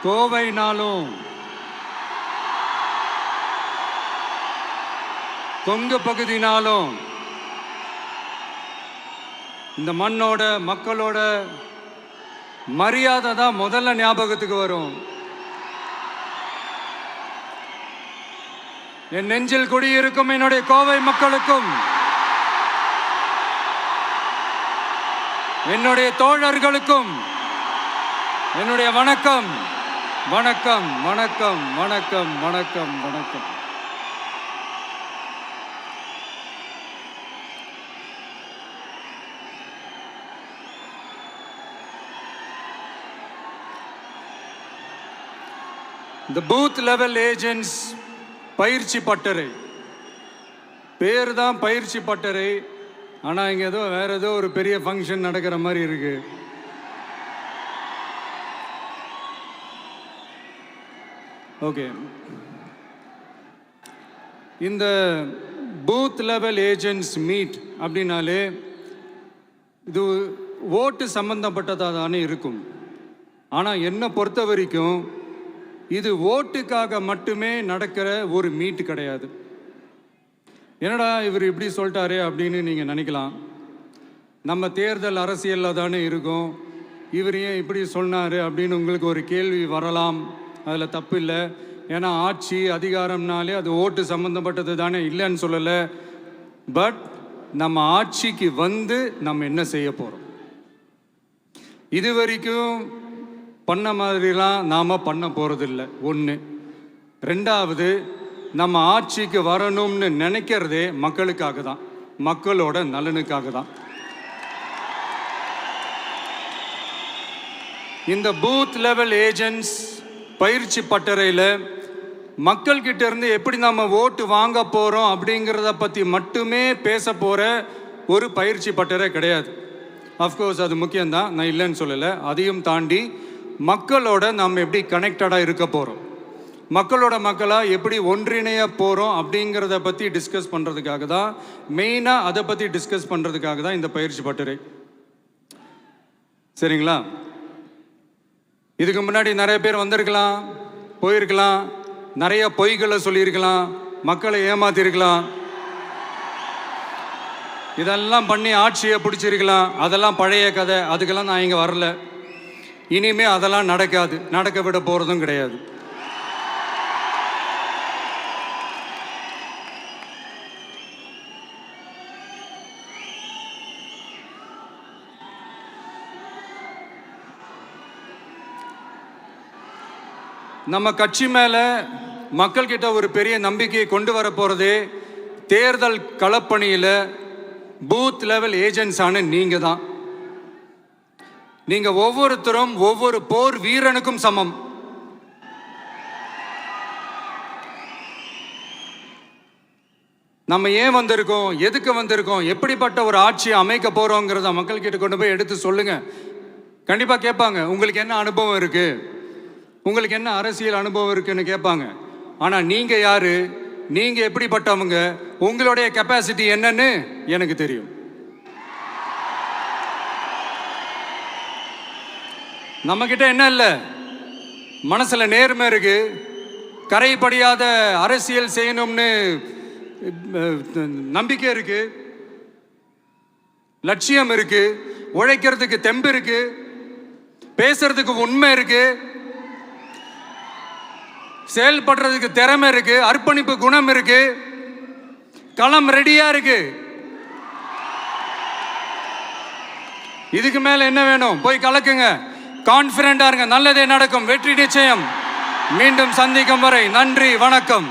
கோவைனாலும் கொங்கு பகுதினாலும் இந்த மண்ணோட மக்களோட மரியாதை தான் முதல்ல ஞாபகத்துக்கு வரும். என் நெஞ்சில் குடியிருக்கும் என்னுடைய கோவை மக்களுக்கும் என்னுடைய தோழர்களுக்கும் என்னுடைய வணக்கம் வணக்கம் வணக்கம் வணக்கம் வணக்கம் வணக்கம். இந்த பூத் லெவல் ஏஜென்ட்ஸ் பயிற்சி பட்டறை பேர் தான் பயிற்சி பட்டறை. ஆனால் இங்கே ஏதோ வேற ஏதோ ஒரு பெரிய ஃபங்க்ஷன் நடக்கிற மாதிரி இருக்கு. ஓகே, இந்த பூத் லெவல் ஏஜென்ட்ஸ் மீட் அப்படின்னாலே இது ஓட்டு சம்பந்தப்பட்டதாக தானே இருக்கும். ஆனால் என்னை பொறுத்த வரைக்கும் இது ஓட்டுக்காக மட்டுமே நடக்கிற ஒரு மீட் கிடையாது. என்னடா இவர் இப்படி சொல்லிட்டாரே அப்படின்னு நீங்கள் நினைக்கலாம். நம்ம தேர்தல் அரசியலில் தானே இருக்கும், இவர் ஏன் இப்படி சொன்னார் அப்படின்னு உங்களுக்கு ஒரு கேள்வி வரலாம். அதில் தப்பு இல்லை. ஏன்னா ஆட்சி அதிகாரம்னாலே அது ஓட்டு சம்மந்தப்பட்டது தானே, இல்லைன்னு சொல்லலை. பட் நம்ம ஆட்சிக்கு வந்து நம்ம என்ன செய்ய போகிறோம், இது வரைக்கும் பண்ண மாதிரிலாம் நாம் பண்ண போகிறதில்ல. ஒன்று. ரெண்டாவது, நம்ம ஆட்சிக்கு வரணும்னு நினைக்கிறதே மக்களுக்காக தான், மக்களோட நலனுக்காக தான். இந்த பூத் லெவல் ஏஜென்ட்ஸ் பயிற்சி பட்டறையில் மக்கள்கிட்ட இருந்து எப்படி நம்ம ஓட்டு வாங்க போகிறோம் அப்படிங்கிறத பற்றி மட்டுமே பேச போகிற ஒரு பயிற்சி பட்டறை கிடையாது. அஃப்கோர்ஸ் அது முக்கியம்தான், நான் இல்லைன்னு சொல்லலை. அதையும் தாண்டி மக்களோட நம்ம எப்படி கனெக்டடாக இருக்க போகிறோம், மக்களோட மக்களாக எப்படி ஒன்றிணைய போகிறோம் அப்படிங்கிறத பற்றி டிஸ்கஸ் பண்ணுறதுக்காக தான், மெயினாக அதை பற்றி டிஸ்கஸ் பண்ணுறதுக்காக தான் இந்த பயிற்சி பட்டறை. சரிங்களா? இதுக்கு முன்னாடி நிறைய பேர் வந்திருக்கலாம், போயிருக்கலாம், நிறைய பொய்களை சொல்லியிருக்கலாம், மக்களை ஏமாத்திருக்கலாம், இதெல்லாம் பண்ணி ஆட்சியை பிடிச்சிருக்கலாம். அதெல்லாம் பழைய கதை, அதுக்கெல்லாம் நான் இங்கே வரல. இனிமே அதெல்லாம் நடக்காது, நடக்க விட போகிறதும் கிடையாது. நம்ம கட்சி மேலே மக்கள்கிட்ட ஒரு பெரிய நம்பிக்கையை கொண்டு வர போகிறதே தேர்தல் களப்பணியில் பூத் லெவல் ஏஜென்ட்ஸான நீங்கள் தான். நீங்கள் ஒவ்வொருத்தரும் ஒவ்வொரு போர் வீரனுக்கும் சமம். நம்ம ஏன் வந்திருக்கோம், எதுக்கு வந்திருக்கோம், எப்படிப்பட்ட ஒரு ஆட்சியை அமைக்க போகிறோங்கிறத மக்கள்கிட்ட கொண்டு போய் எடுத்து சொல்லுங்கள். கண்டிப்பாக கேட்பாங்க, உங்களுக்கு என்ன அனுபவம் இருக்குது, உங்களுக்கு என்ன அரசியல் அனுபவம் இருக்குன்னு கேட்பாங்க. ஆனால் நீங்கள் யார், நீங்கள் எப்படிப்பட்டவங்க, உங்களுடைய கெப்பாசிட்டி என்னன்னு எனக்கு தெரியும். நம்மக்கிட்ட என்ன இல்லை, மனசில் நேர்மை இருக்கு, கரைப்படியாத அரசியல் செய்யணும்னு நம்பிக்கை இருக்கு, லட்சியம் இருக்கு, உழைக்கிறதுக்கு தெம்பு இருக்கு, பேசுறதுக்கு உண்மை இருக்கு, செயல்படுறதுக்கு திறமை இருக்கு, அர்ப்பணிப்பு குணம் இருக்கு, களம் ரெடியா இருக்கு. இதுக்கு மேல என்ன வேணும்? போய் கலக்குங்க, கான்ஃபிடென்ட்டா இருங்க, நல்லதே நடக்கும், வெற்றி நிச்சயம். மீண்டும் சந்திக்கும் வரை நன்றி, வணக்கம்.